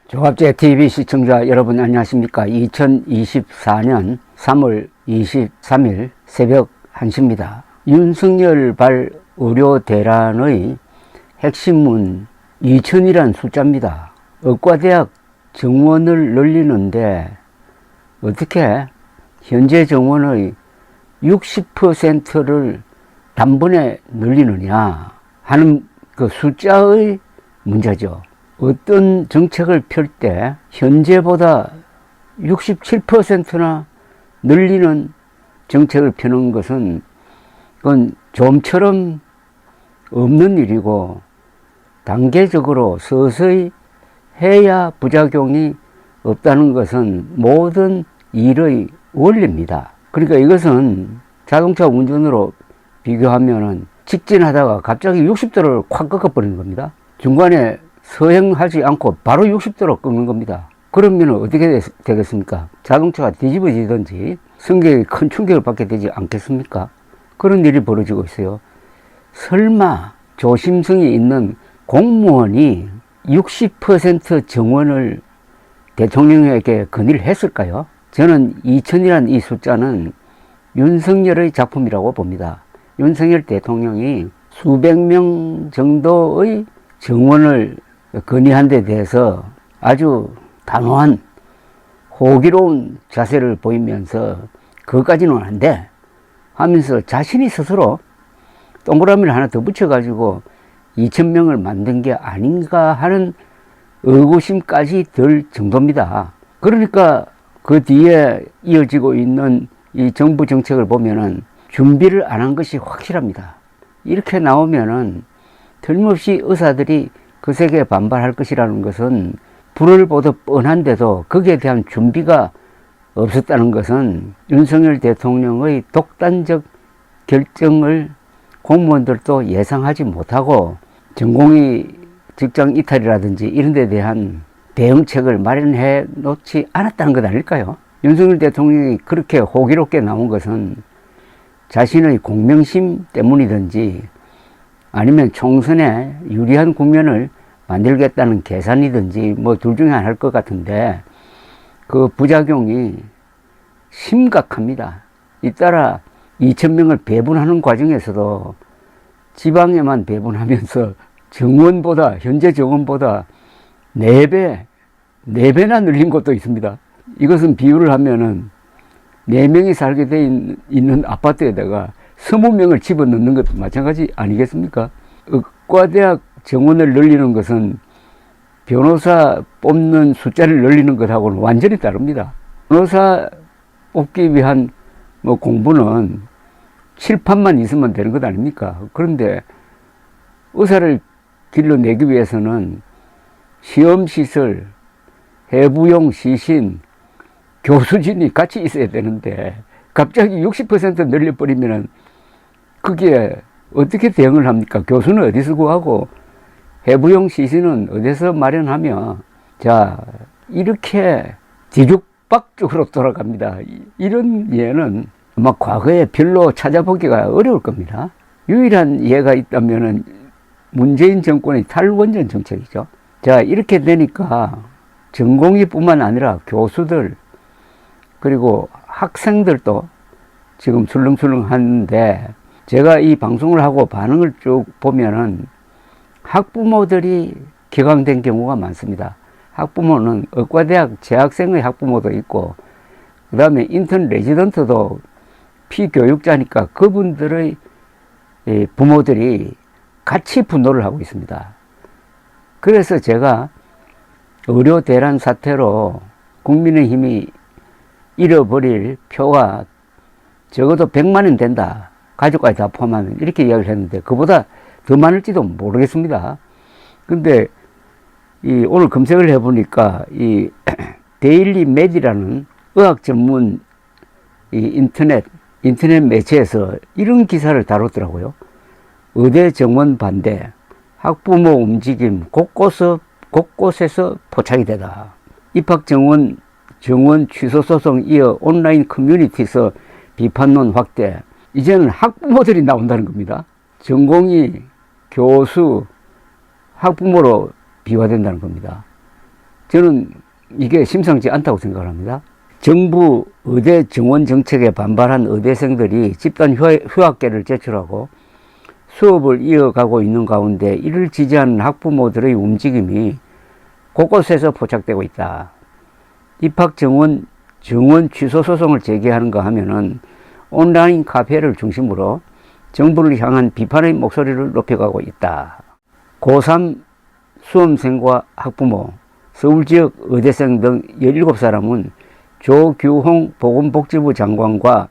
조갑제 TV 시청자 여러분 안녕하십니까. 2024년 3월 23일 새벽 1시입니다. 윤석열발 의료 대란의 핵심은 2000이란 숫자입니다. 의과대학 정원을 늘리는데 어떻게 현재 정원의 60%를 단번에 늘리느냐 하는 그 숫자의 문제죠. 어떤 정책을 펼 때 현재보다 67%나 늘리는 정책을 펴는 것은 그건 좀처럼 없는 일이고 단계적으로 서서히 해야 부작용이 없다는 것은 모든 일의 원리입니다. 그러니까 이것은 자동차 운전으로 비교하면은 직진하다가 갑자기 60도를 콱 꺾어버리는 겁니다. 중간에 서행하지 않고 바로 60도로 꺾는 겁니다. 그러면 어떻게 되겠습니까? 자동차가 뒤집어지든지 승객이 큰 충격을 받게 되지 않겠습니까? 그런 일이 벌어지고 있어요. 설마 조심성이 있는 공무원이 60% 정원을 대통령에게 건의를 했을까요? 저는 2000이라는 이 숫자는 윤석열의 작품이라고 봅니다. 윤석열 대통령이 수백 명 정도의 정원을 건의한 데 대해서 아주 단호한 호기로운 자세를 보이면서 그것까지는 안 돼 하면서 자신이 스스로 동그라미를 하나 더 붙여가지고 2000명을 만든 게 아닌가 하는 의구심까지 들 정도입니다. 그러니까 그 뒤에 이어지고 있는 이 정부 정책을 보면은 준비를 안 한 것이 확실합니다. 이렇게 나오면은 틀림없이 의사들이 거세게 반발할 것이라는 것은 불을 보듯 뻔한데도 거기에 대한 준비가 없었다는 것은 윤석열 대통령의 독단적 결정을 공무원들도 예상하지 못하고 전공의 직장 이탈이라든지 이런 데 대한 대응책을 마련해 놓지 않았다는 것 아닐까요? 윤석열 대통령이 그렇게 호기롭게 나온 것은 자신의 공명심 때문이든지 아니면 총선에 유리한 국면을 만들겠다는 계산이든지 뭐 둘 중에 하나일 것 같은데 그 부작용이 심각합니다. 잇따라 2000명을 배분하는 과정에서도 지방에만 배분하면서 정원보다 현재 정원보다 4배나 늘린 것도 있습니다. 이것은 비유를 하면은 4명이 살게 돼 있는 아파트에다가 20명을 집어넣는 것도 마찬가지 아니겠습니까? 의과대학 정원을 늘리는 것은 변호사 뽑는 숫자를 늘리는 것하고는 완전히 다릅니다. 변호사 뽑기 위한 뭐 공부는 칠판만 있으면 되는 것 아닙니까? 그런데 의사를 길러내기 위해서는 시험시설, 해부용 시신, 교수진이 같이 있어야 되는데 갑자기 60% 늘려버리면은 그게 어떻게 대응을 합니까? 교수는 어디서 구하고 해부용 시신은 어디서 마련하며 자 이렇게 뒤죽박죽으로 돌아갑니다. 이런 예는 아마 과거에 별로 찾아보기가 어려울 겁니다. 유일한 예가 있다면은 문재인 정권의 탈원전 정책이죠. 자 이렇게 되니까 전공의뿐만 아니라 교수들 그리고 학생들도 지금 술렁술렁 하는데 제가 이 방송을 하고 반응을 쭉 보면은 학부모들이 격앙된 경우가 많습니다. 학부모는 의과대학 재학생의 학부모도 있고 그 다음에 인턴 레지던트도 피교육자니까 그분들의 부모들이 같이 분노를 하고 있습니다. 그래서 제가 의료 대란 사태로 국민의힘이 잃어버릴 표가 적어도 100만 원 된다. 가족까지 다 포함하면 이렇게 이야기를 했는데 그보다 더 많을지도 모르겠습니다. 근데 오늘 검색을 해보니까 이 데일리 med이라는 의학 전문 인터넷 매체에서 이런 기사를 다뤘더라고요. 의대 정원 반대, 학부모 움직임 곳곳에서 포착이 되다. 입학 정원 취소 소송 이어 온라인 커뮤니티에서 비판론 확대. 이제는 학부모들이 나온다는 겁니다. 전공의, 교수, 학부모로 비화된다는 겁니다. 저는 이게 심상치 않다고 생각을 합니다. 정부 의대 정원 정책에 반발한 의대생들이 집단 휴학계를 제출하고 수업을 이어가고 있는 가운데 이를 지지하는 학부모들의 움직임이 곳곳에서 포착되고 있다. 입학 정원 취소 소송을 제기하는가 하면은 온라인 카페를 중심으로 정부를 향한 비판의 목소리를 높여가고 있다. 고3 수험생과 학부모, 서울 지역 의대생 등 17사람은 조규홍 보건복지부 장관과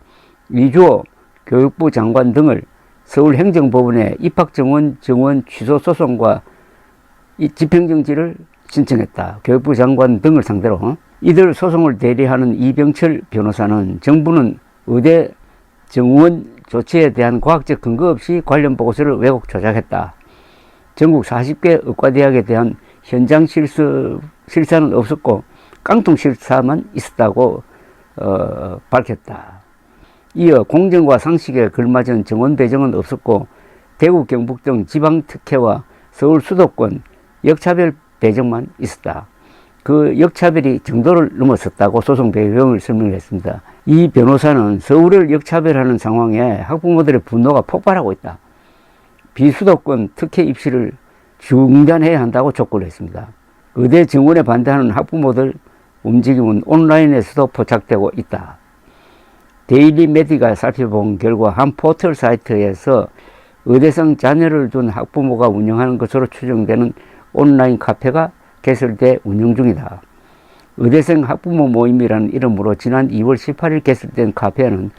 이주호 교육부 장관 등을 서울행정법원에 입학정원 취소 소송과 집행정지를 신청했다. 교육부 장관 등을 상대로. 이들 소송을 대리하는 이병철 변호사는 정부는 의대 정원 조치에 대한 과학적 근거 없이 관련 보고서를 왜곡 조작했다. 전국 40개 의과대학에 대한 현장 실사는 없었고 깡통 실사만 있었다고 밝혔다. 이어 공정과 상식에 걸맞은 정원 배정은 없었고 대구 경북 등 지방 특혜와 서울 수도권 역차별 배정만 있었다. 그 역차별이 정도를 넘었었다고 소송 배경을 설명했습니다. 이 변호사는 서울을 역차별하는 상황에 학부모들의 분노가 폭발하고 있다. 비수도권 특혜 입시를 중단해야 한다고 촉구를 했습니다. 의대 정원에 반대하는 학부모들 움직임은 온라인에서도 포착되고 있다. 데일리 메디가 살펴본 결과 한 포털 사이트에서 의대생 자녀를 둔 학부모가 운영하는 것으로 추정되는 온라인 카페가 개설돼 운영 중이다. 의대생 학부모 모임이라는 이름으로 지난 2월 18일 개설된 카페는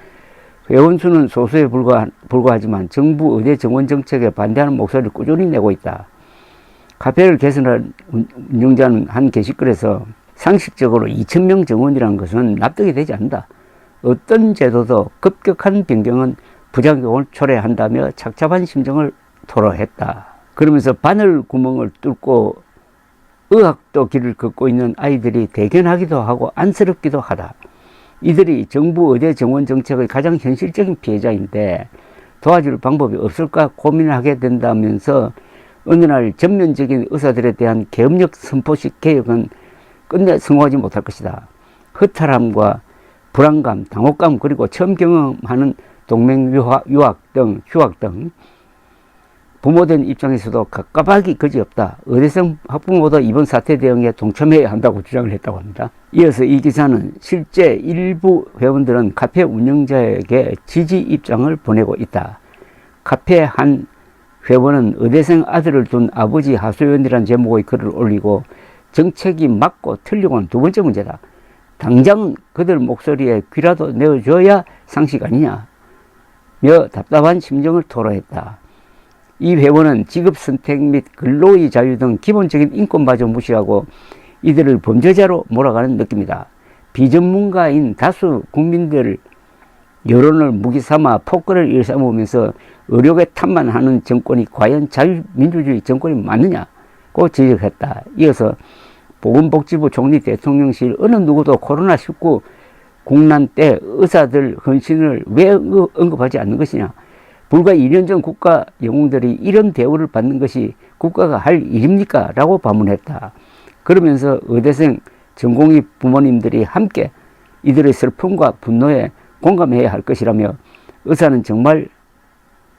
회원수는 소수에 불과하지만 정부 의대 정원 정책에 반대하는 목소리를 꾸준히 내고 있다. 카페를 개설한 운영자는 한 게시글에서 상식적으로 2,000명 정원이라는 것은 납득이 되지 않는다. 어떤 제도도 급격한 변경은 부작용을 초래한다며 착잡한 심정을 토로했다. 그러면서 바늘 구멍을 뚫고 의학도 길을 걷고 있는 아이들이 대견하기도 하고 안쓰럽기도 하다. 이들이 정부 의대 정원 정책의 가장 현실적인 피해자인데 도와줄 방법이 없을까 고민하게 된다면서 어느 날 전면적인 의사들에 대한 계엄력 선포식 개혁은 끝내 성공하지 못할 것이다. 허탈함과 불안감, 당혹감 그리고 처음 경험하는 동맹유학 등 휴학 등 부모된 입장에서도 갑갑하기 그지없다. 의대생 학부모도 이번 사태 대응에 동참해야 한다고 주장을 했다고 합니다. 이어서 이 기사는 실제 일부 회원들은 카페 운영자에게 지지 입장을 보내고 있다. 카페 한 회원은 의대생 아들을 둔 아버지 하소연이라는 제목의 글을 올리고 정책이 맞고 틀리고는 두 번째 문제다. 당장 그들 목소리에 귀라도 내어줘야 상식 아니냐 며 답답한 심정을 토로했다. 이 회원은 직업 선택 및 근로의 자유 등 기본적인 인권마저 무시하고 이들을 범죄자로 몰아가는 느낌이다. 비전문가인 다수 국민들 여론을 무기 삼아 폭거를 일삼으면서 의료계 탓만하는 정권이 과연 자유민주주의 정권이 맞느냐고 지적했다. 이어서 보건복지부 총리 대통령실 어느 누구도 코로나19 국난 때 의사들 헌신을 왜 언급하지 않는 것이냐. 불과 2년 전 국가 영웅들이 이런 대우를 받는 것이 국가가 할 일입니까? 라고 반문했다. 그러면서 의대생 전공의 부모님들이 함께 이들의 슬픔과 분노에 공감해야 할 것이라며 의사는 정말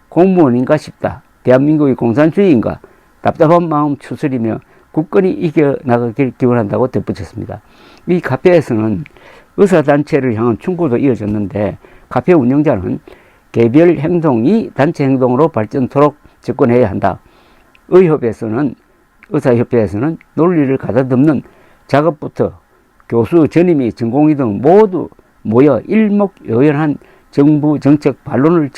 공무원인가 싶다. 대한민국의 공산주의인가? 답답한 마음 추스리며 굳건히 이겨나가길 기원한다고 덧붙였습니다. 이 카페에서는 의사단체를 향한 충고도 이어졌는데 카페 운영자는 개별 행동이 단체 행동으로 발전토록 접근해야 한다. 의사협회에서는 논리를 가다듬는 작업부터 교수, 전임의, 전공의 등 모두 모여 일목요연한 정부 정책 반론을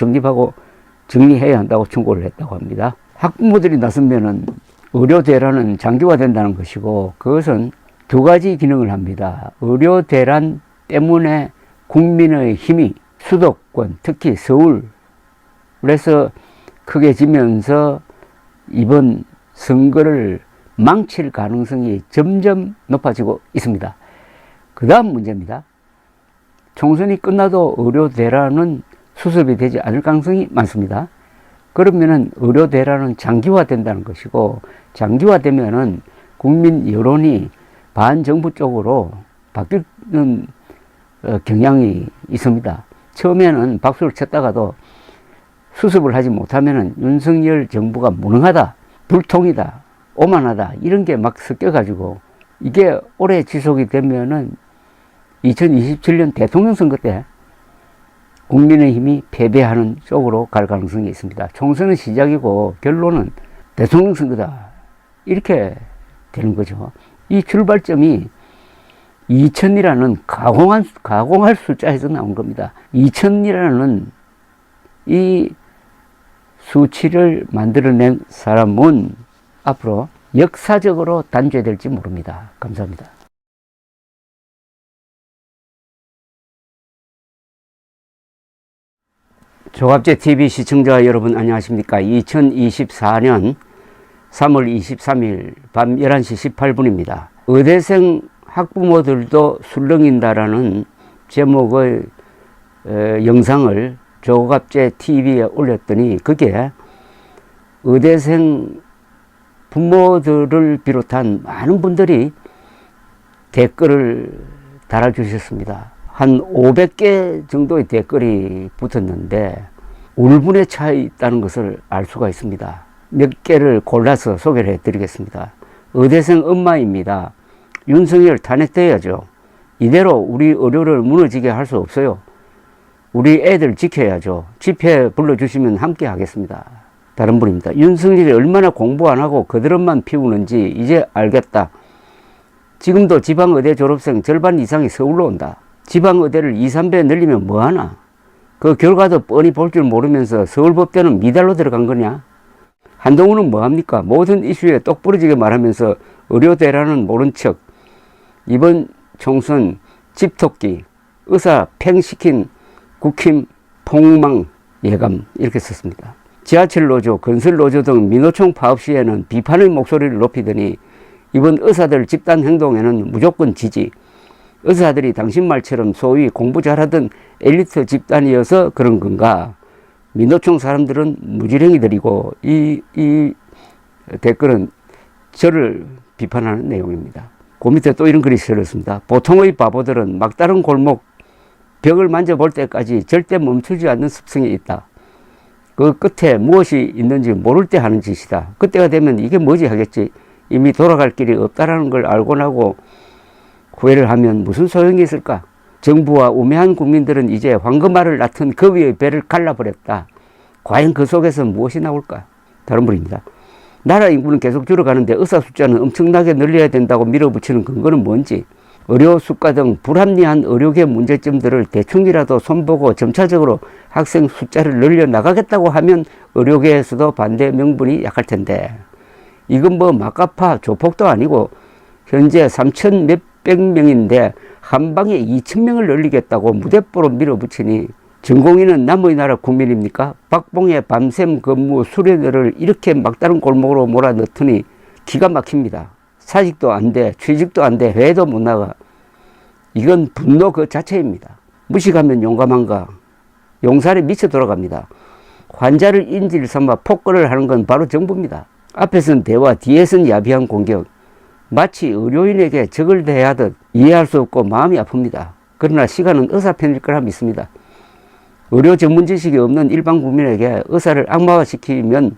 정리해야 한다고 충고를 했다고 합니다. 학부모들이 나서면은 의료대란은 장기화된다는 것이고 그것은 두 가지 기능을 합니다. 의료대란 때문에 국민의 힘이 수도권, 특히 서울에서 크게 지면서 이번 선거를 망칠 가능성이 점점 높아지고 있습니다. 그 다음 문제입니다. 총선이 끝나도 의료대란은 수습이 되지 않을 가능성이 많습니다. 그러면은 의료대란은 장기화된다는 것이고 장기화되면은 국민 여론이 반정부 쪽으로 바뀌는 경향이 있습니다. 처음에는 박수를 쳤다가도 수습을 하지 못하면은 윤석열 정부가 무능하다, 불통이다, 오만하다 이런 게 막 섞여가지고 이게 오래 지속이 되면은 2027년 대통령 선거 때 국민의힘이 패배하는 쪽으로 갈 가능성이 있습니다. 총선은 시작이고 결론은 대통령 선거다 이렇게 되는 거죠. 이 출발점이 2000이라는 가공할 숫자에서 나온 겁니다. 2000이라는 이 수치를 만들어낸 사람은 앞으로 역사적으로 단죄될지 모릅니다. 감사합니다. 조갑제TV 시청자 여러분 안녕하십니까. 2024년 3월 23일 밤 11시 18분입니다. 의대생 학부모들도 술렁인다라는 제목의 영상을 조갑제TV에 올렸더니 그게 의대생 부모들을 비롯한 많은 분들이 댓글을 달아주셨습니다. 한 500개 정도의 댓글이 붙었는데 울분에 차 있다는 것을 알 수가 있습니다. 몇 개를 골라서 소개를 해드리겠습니다. 의대생 엄마입니다. 윤석열 탄핵돼야죠. 이대로 우리 의료를 무너지게 할 수 없어요. 우리 애들 지켜야죠. 집회 불러주시면 함께 하겠습니다. 다른 분입니다. 윤석열이 얼마나 공부 안 하고 그드럼만 피우는지 이제 알겠다. 지금도 지방의대 졸업생 절반 이상이 서울로 온다. 지방의대를 2, 3배 늘리면 뭐하나? 그 결과도 뻔히 볼 줄 모르면서 서울법대는 미달로 들어간 거냐? 한동훈은 뭐합니까? 모든 이슈에 똑부러지게 말하면서 의료대라는 모른 척. 이번 총선 집토끼, 의사 팽시킨 국힘 폭망 예감 이렇게 썼습니다. 지하철 노조, 건설 노조 등 민노총 파업 시에는 비판의 목소리를 높이더니 이번 의사들 집단 행동에는 무조건 지지. 의사들이 당신 말처럼 소위 공부 잘하던 엘리트 집단이어서 그런 건가? 민노총 사람들은 무지랭이들이고 이 댓글은 저를 비판하는 내용입니다. 그 밑에 또 이런 글이 실렸습니다. 보통의 바보들은 막다른 골목 벽을 만져볼 때까지 절대 멈추지 않는 습성이 있다. 그 끝에 무엇이 있는지 모를 때 하는 짓이다. 그때가 되면 이게 뭐지 하겠지. 이미 돌아갈 길이 없다라는 걸 알고 나고 후회를 하면 무슨 소용이 있을까? 정부와 우매한 국민들은 이제 황금알을 낳던 그 위의 배를 갈라버렸다. 과연 그 속에서 무엇이 나올까? 다른 분입니다. 나라 인구는 계속 줄어가는데 의사 숫자는 엄청나게 늘려야 된다고 밀어붙이는 근거는 뭔지, 의료 수가 등 불합리한 의료계 문제점들을 대충이라도 손보고 점차적으로 학생 숫자를 늘려 나가겠다고 하면 의료계에서도 반대 명분이 약할 텐데, 이건 뭐 막가파 조폭도 아니고 현재 3천 몇백 명인데 한 방에 2,000명을 늘리겠다고 무대뽀로 밀어붙이니 전공의는 남의 나라 국민입니까? 박봉의 밤샘 근무 수련회를 이렇게 막다른 골목으로 몰아넣더니 기가 막힙니다. 사직도 안 돼, 취직도 안 돼, 회도 못 나가. 이건 분노 그 자체입니다. 무식하면 용감한가? 용살에 미쳐 돌아갑니다. 환자를 인질 삼아 폭거를 하는 건 바로 정부입니다. 앞에선 대화, 뒤에선 야비한 공격. 마치 의료인에게 적을 대하듯 이해할 수 없고 마음이 아픕니다. 그러나 시간은 의사 편일 거라 믿습니다. 의료 전문 지식이 없는 일반 국민에게 의사를 악마화시키면서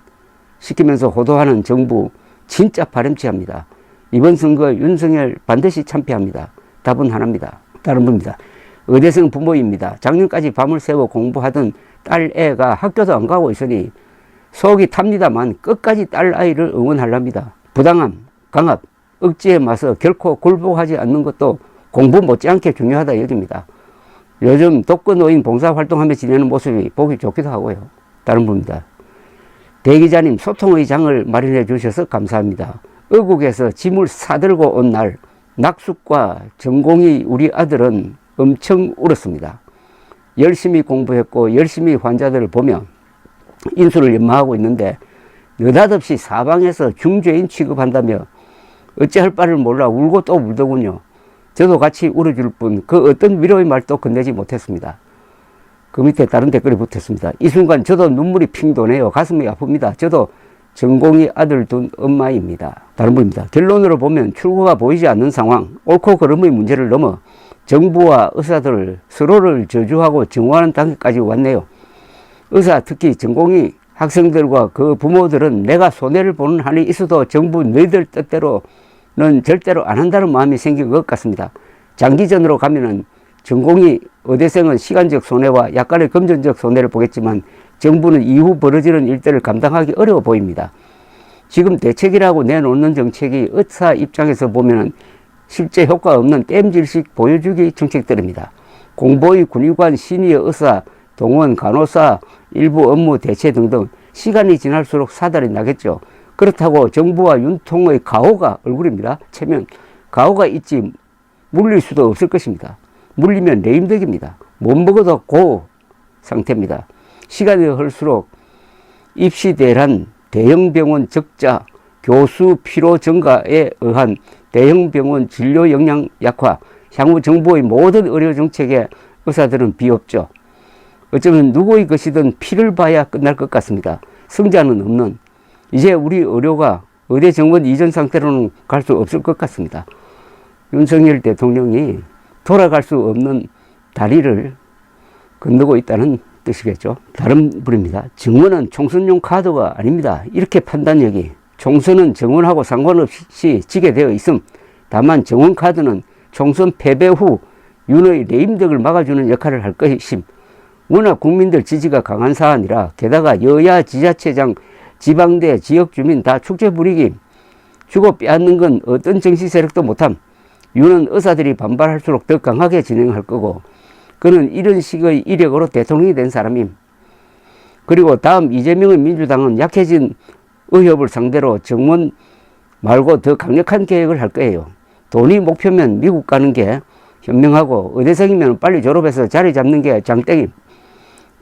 호도하는 정부 진짜 바람직합니다. 이번 선거 윤석열 반드시 참패합니다. 답은 하나입니다. 다른 분입니다. 의대생 부모입니다. 작년까지 밤을 새워 공부하던 딸 애가 학교도 안 가고 있으니 속이 탑니다만 끝까지 딸 아이를 응원하랍니다. 부당함, 강압, 억지에 맞서 결코 굴복하지 않는 것도 공부 못지않게 중요하다 여깁니다. 요즘 독거노인 봉사활동하며 지내는 모습이 보기 좋기도 하고요. 다른 분입니다. 대기자님, 소통의 장을 마련해 주셔서 감사합니다. 의국에서 짐을 사들고 온 날 낙숙과 전공이 우리 아들은 엄청 울었습니다. 열심히 공부했고 열심히 환자들을 보며 인수를 연마하고 있는데 느닷없이 사방에서 중죄인 취급한다며 어찌할 바를 몰라 울고 또 울더군요. 저도 같이 울어줄 뿐 그 어떤 위로의 말도 건네지 못했습니다. 그 밑에 다른 댓글이 붙었습니다. 이 순간 저도 눈물이 핑 도네요. 가슴이 아픕니다. 저도 전공이 아들 둔 엄마입니다. 다른 분입니다. 결론으로 보면 출구가 보이지 않는 상황, 옳고 그름의 문제를 넘어 정부와 의사들 서로를 저주하고 증오하는 단계까지 왔네요. 의사, 특히 전공의 학생들과 그 부모들은 내가 손해를 보는 한이 있어도 정부 너희들 뜻대로는 절대로 안 한다는 마음이 생긴 것 같습니다. 장기전으로 가면은 전공의 의대생은 시간적 손해와 약간의 금전적 손해를 보겠지만 정부는 이후 벌어지는 일들을 감당하기 어려워 보입니다. 지금 대책이라고 내놓는 정책이 의사 입장에서 보면 실제 효과 없는 땜질식 보여주기 정책들입니다. 공보의 군의관, 시니어 의사, 동원, 간호사, 일부 업무 대체 등등 시간이 지날수록 사달이 나겠죠. 그렇다고 정부와 윤통의 가오가 얼굴입니다. 체면 가오가 있지 물릴 수도 없을 것입니다. 물리면 레임덕입니다. 못 먹어도 고 상태입니다. 시간이 흐를수록 입시 대란, 대형 병원 적자, 교수 피로 증가에 의한 대형 병원 진료 역량 약화, 향후 정부의 모든 의료 정책에 의사들은 비없죠. 어쩌면 누구의 것이든 피를 봐야 끝날 것 같습니다. 승자는 없는, 이제 우리 의료가 의대 정원 이전 상태로는 갈 수 없을 것 같습니다. 윤석열 대통령이 돌아갈 수 없는 다리를 건너고 있다는 뜻이겠죠. 다른 분입니다. 정원은 총선용 카드가 아닙니다. 이렇게 판단력이, 총선은 정원하고 상관없이 지게 되어 있음. 다만 정원 카드는 총선 패배 후 윤의 레임덕을 막아주는 역할을 할 것임. 워낙 국민들 지지가 강한 사안이라, 게다가 여야 지자체장, 지방대, 지역주민 다 축제 분위기, 주고 빼앗는 건 어떤 정치 세력도 못함. 윤은 의사들이 반발할수록 더 강하게 진행할 거고, 그는 이런 식의 이력으로 대통령이 된 사람임. 그리고 다음 이재명의 민주당은 약해진 의협을 상대로 정원 말고 더 강력한 계획을 할 거예요. 돈이 목표면 미국 가는 게 현명하고, 의대생이면 빨리 졸업해서 자리 잡는 게 장땡임.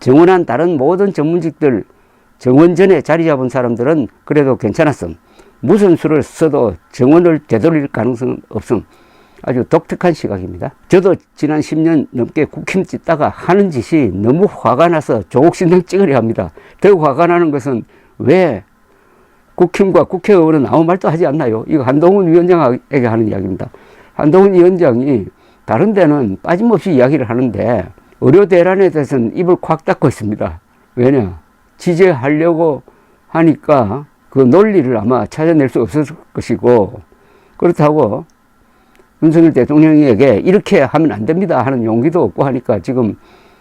정원한 다른 모든 전문직들, 정원 전에 자리 잡은 사람들은 그래도 괜찮았음. 무슨 수를 써도 정원을 되돌릴 가능성은 없음. 아주 독특한 시각입니다. 저도 지난 10년 넘게 국힘 찍다가 하는 짓이 너무 화가 나서 조국신당 찍으려 합니다. 더 화가 나는 것은 왜 국힘과 국회의원은 아무 말도 하지 않나요? 이거 한동훈 위원장에게 하는 이야기입니다. 한동훈 위원장이 다른 데는 빠짐없이 이야기를 하는데 의료 대란에 대해서는 입을 콱 닫고 있습니다. 왜냐? 지지하려고 하니까 그 논리를 아마 찾아낼 수 없을 것이고, 그렇다고 윤석열 대통령에게 이렇게 하면 안 됩니다 하는 용기도 없고 하니까 지금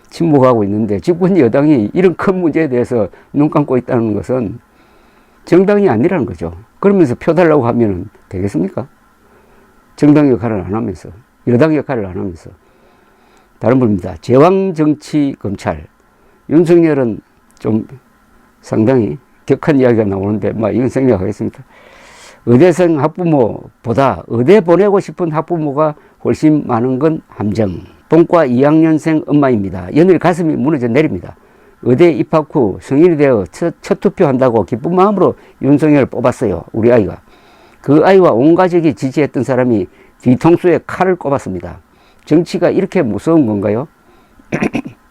침묵하고 있는데, 집권 여당이 이런 큰 문제에 대해서 눈 감고 있다는 것은 정당이 아니라는 거죠. 그러면서 표 달라고 하면 되겠습니까? 정당 역할을 안 하면서, 여당 역할을 안 하면서. 다른 분입니다. 제왕정치 검찰. 윤석열은 좀 상당히 격한 이야기가 나오는데 이건 생략하겠습니다. 의대생 학부모보다 의대 보내고 싶은 학부모가 훨씬 많은 건 함정. 본과 2학년생 엄마입니다. 연일 가슴이 무너져 내립니다. 의대 입학 후 성인이 되어 첫 투표한다고 기쁜 마음으로 윤석열을 뽑았어요. 우리 아이가. 그 아이와 온 가족이 지지했던 사람이 뒤통수에 칼을 꼽았습니다. 정치가 이렇게 무서운 건가요?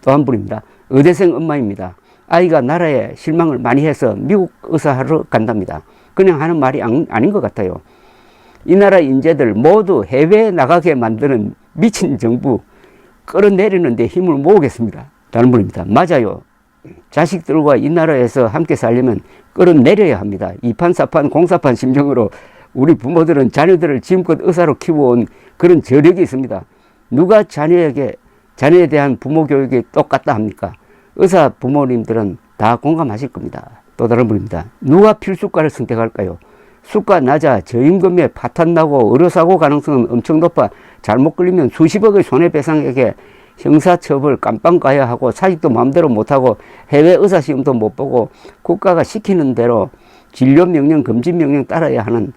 또 한 분입니다. 의대생 엄마입니다. 아이가 나라에 실망을 많이 해서 미국 의사하러 간답니다. 그냥 하는 말이 아닌 것 같아요. 이 나라 인재들 모두 해외에 나가게 만드는 미친 정부 끌어내리는 데 힘을 모으겠습니다. 다른 분입니다. 맞아요. 자식들과 이 나라에서 함께 살려면 끌어내려야 합니다. 이판사판 공사판 심정으로 우리 부모들은 자녀들을 지금껏 의사로 키워온 그런 저력이 있습니다. 누가 자녀에 대한 부모 교육이 똑같다 합니까? 의사 부모님들은 다 공감하실 겁니다. 또 다른 분입니다. 누가 필수과를 선택할까요? 수가 낮아 저임금에 파탄나고 의료사고 가능성은 엄청 높아 잘못 걸리면 수십억의 손해배상액에 형사처벌 깜빵 가야 하고 사직도 마음대로 못하고 해외 의사시험도 못 보고 국가가 시키는 대로 진료명령 금지명령 따라야 하는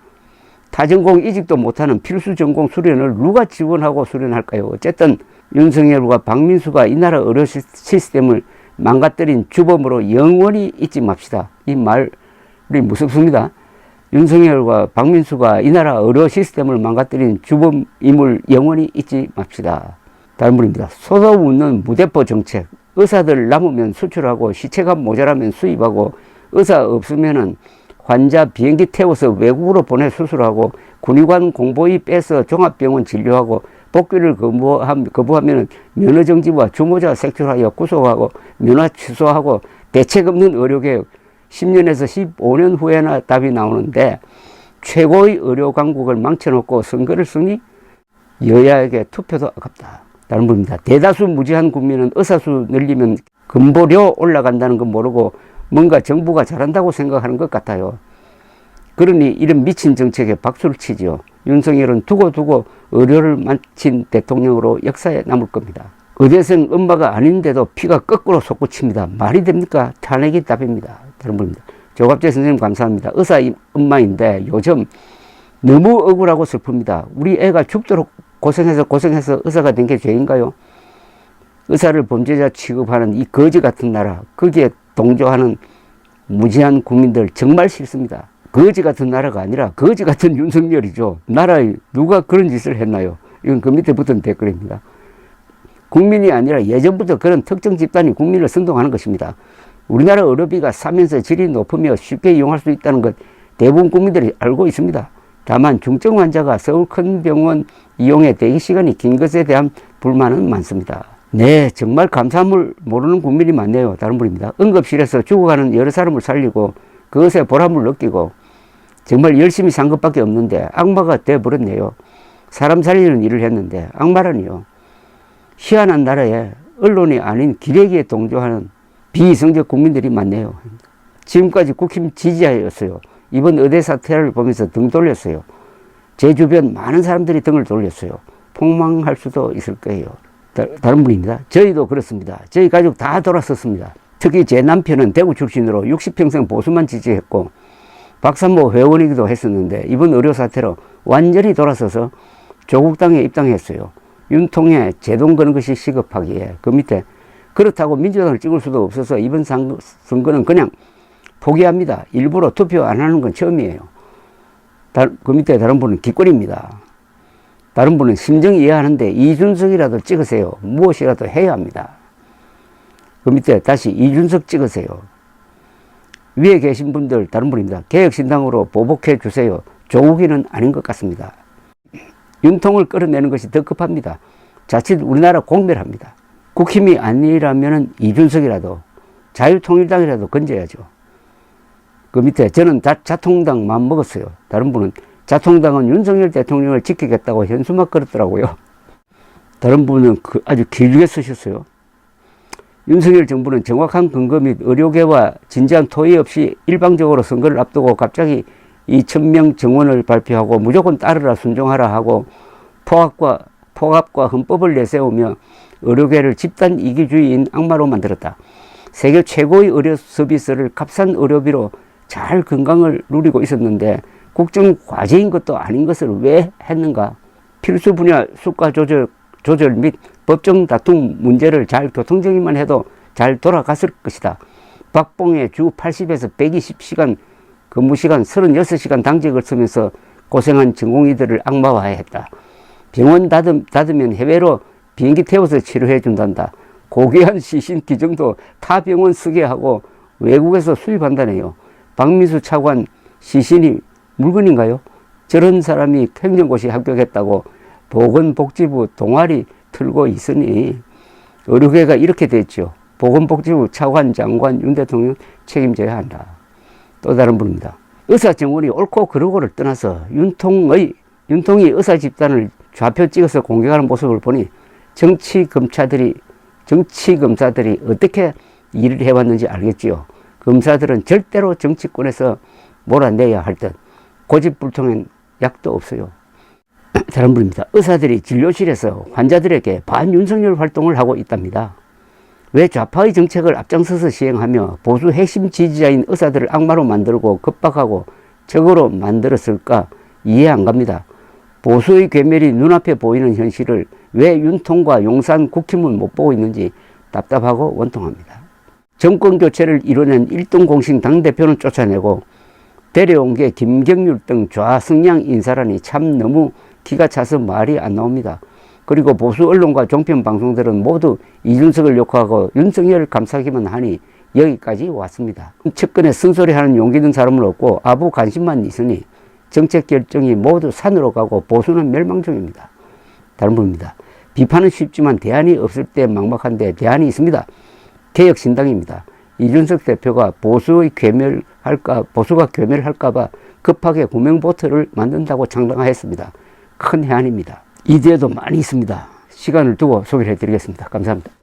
타전공 이직도 못하는 필수전공 수련을 누가 지원하고 수련할까요? 어쨌든 윤석열과 박민수가 이 나라 의료 시스템을 망가뜨린 주범으로 영원히 잊지 맙시다. 이 말이 무섭습니다. 윤석열과 박민수가 이 나라 의료 시스템을 망가뜨린 주범임을 영원히 잊지 맙시다. 다른 분입니다. 쏟아붓는 무대포 정책. 의사들 남으면 수출하고 시체가 모자라면 수입하고 의사 없으면은 환자 비행기 태워서 외국으로 보내 수술하고 군의관 공보위 빼서 종합병원 진료하고 복귀를 거부하면 면허정지와 주모자 색출하여 구속하고 면허 취소하고 대책 없는 의료개혁 10년에서 15년 후에나 답이 나오는데 최고의 의료 강국을 망쳐놓고 선거를 승리? 여야에게 투표도 아깝다. 다른 분입니다. 대다수 무지한 국민은 의사수 늘리면 근보료 올라간다는 건 모르고 뭔가 정부가 잘한다고 생각하는 것 같아요. 그러니 이런 미친 정책에 박수를 치지요. 윤석열은 두고두고 의료를 마친 대통령으로 역사에 남을 겁니다. 의대생 엄마가 아닌데도 피가 거꾸로 솟구칩니다. 말이 됩니까? 탄핵이 답입니다. 다른 분입니다. 조갑재 선생님 감사합니다. 의사 엄마인데 요즘 너무 억울하고 슬픕니다. 우리 애가 죽도록 고생해서 의사가 된 게 죄인가요? 의사를 범죄자 취급하는 이 거지 같은 나라, 거기에 동조하는 무지한 국민들 정말 싫습니다. 거지 같은 나라가 아니라 거지 같은 윤석열이죠. 나라에 누가 그런 짓을 했나요? 이건 그 밑에 붙은 댓글입니다. 국민이 아니라 예전부터 그런 특정 집단이 국민을 선동하는 것입니다. 우리나라 의료비가 싸면서 질이 높으며 쉽게 이용할 수 있다는 것 대부분 국민들이 알고 있습니다. 다만 중증 환자가 서울 큰 병원 이용에 대기 시간이 긴 것에 대한 불만은 많습니다. 네, 정말 감사함을 모르는 국민이 많네요. 다른 분입니다. 응급실에서 죽어가는 여러 사람을 살리고 그것에 보람을 느끼고 정말 열심히 산 것밖에 없는데 악마가 돼버렸네요. 사람 살리는 일을 했는데 악마라니요. 희한한 나라에 언론이 아닌 기레기에 동조하는 비이성적 국민들이 많네요. 지금까지 국힘 지지자였어요. 이번 의대 사태를 보면서 등 돌렸어요. 제 주변 많은 사람들이 등을 돌렸어요. 폭망할 수도 있을 거예요. 다른 분입니다. 저희도 그렇습니다. 저희 가족 다 돌아섰습니다. 특히 제 남편은 대구 출신으로 60평생 보수만 지지했고 박삼모 회원이기도 했었는데 이번 의료 사태로 완전히 돌아서서 조국당에 입당했어요. 윤통에 제동 거는 것이 시급하기에 그 밑에 그렇다고 민주당을 찍을 수도 없어서 이번 선거는 그냥 포기합니다. 일부러 투표 안 하는 건 처음이에요. 그 밑에 다른 분은 기권입니다. 다른 분은 심정 이해하는데 이준석이라도 찍으세요. 무엇이라도 해야 합니다. 그 밑에 다시 이준석 찍으세요. 위에 계신 분들 다른 분입니다. 개혁신당으로 보복해 주세요. 조국이는 아닌 것 같습니다. 윤통을 끌어내는 것이 더 급합니다. 자칫 우리나라 공멸합니다. 국힘이 아니라면 이준석이라도 자유통일당이라도 건져야죠. 그 밑에 저는 자통당 마음 먹었어요. 다른 분은 자통당은 윤석열 대통령을 지키겠다고 현수막 걸었더라고요. 다른 분은 아주 길게 쓰셨어요. 윤석열 정부는 정확한 근거 및 의료계와 진지한 토의 없이 일방적으로 선거를 앞두고 갑자기 2,000명 정원을 발표하고 무조건 따르라 순종하라 하고 포갑과 헌법을 내세우며 의료계를 집단 이기주의인 악마로 만들었다. 세계 최고의 의료 서비스를 값싼 의료비로 잘 건강을 누리고 있었는데 국정 과제인 것도 아닌 것을 왜 했는가? 필수 분야 수가 조절 및 법정 다툼 문제를 잘 교통정리만 해도 잘 돌아갔을 것이다. 박봉의 주 80에서 120시간 근무시간 36시간 당직을 쓰면서 고생한 전공의들을 악마화했다. 병원 닫으면 해외로 비행기 태워서 치료해 준단다. 고귀한 시신 기증도 타 병원 쓰게 하고 외국에서 수입한다네요. 박민수 차관 시신이 물건인가요? 저런 사람이 행정고시 합격했다고 보건복지부 동아리 틀고 있으니 의료계가 이렇게 됐죠. 보건복지부 차관 장관 윤 대통령 책임져야 한다. 또 다른 분입니다. 의사 정원이 옳고 그르고를 떠나서 윤통이 의사 집단을 좌표 찍어서 공격하는 모습을 보니 정치 검사들이 어떻게 일을 해왔는지 알겠지요. 검사들은 절대로 정치권에서 몰아내야 할 듯 고집불통엔 약도 없어요. 다른 분입니다. 의사들이 진료실에서 환자들에게 반윤석열 활동을 하고 있답니다. 왜 좌파의 정책을 앞장서서 시행하며 보수 핵심 지지자인 의사들을 악마로 만들고 겁박하고 적으로 만들었을까 이해 안 갑니다. 보수의 괴멸이 눈앞에 보이는 현실을 왜 윤통과 용산 국힘은 못 보고 있는지 답답하고 원통합니다. 정권 교체를 이뤄낸 1등 공신 당대표는 쫓아내고 데려온 게 김경률 등 좌승양 인사라니 참 너무 기가 차서 말이 안 나옵니다. 그리고 보수 언론과 종편 방송들은 모두 이준석을 욕하고 윤석열을 감싸기만 하니 여기까지 왔습니다. 측근에 쓴소리하는 용기 든 사람은 없고 아부 관심만 있으니 정책 결정이 모두 산으로 가고 보수는 멸망 중입니다. 다른 분입니다. 비판은 쉽지만 대안이 없을 때 막막한데 대안이 있습니다. 개혁신당입니다. 이준석 대표가 보수가 괴멸할까봐 급하게 구명보트를 만든다고 창당하였습니다. 큰 해안입니다. 이 뒤에도 많이 있습니다. 시간을 두고 소개를 해드리겠습니다. 감사합니다.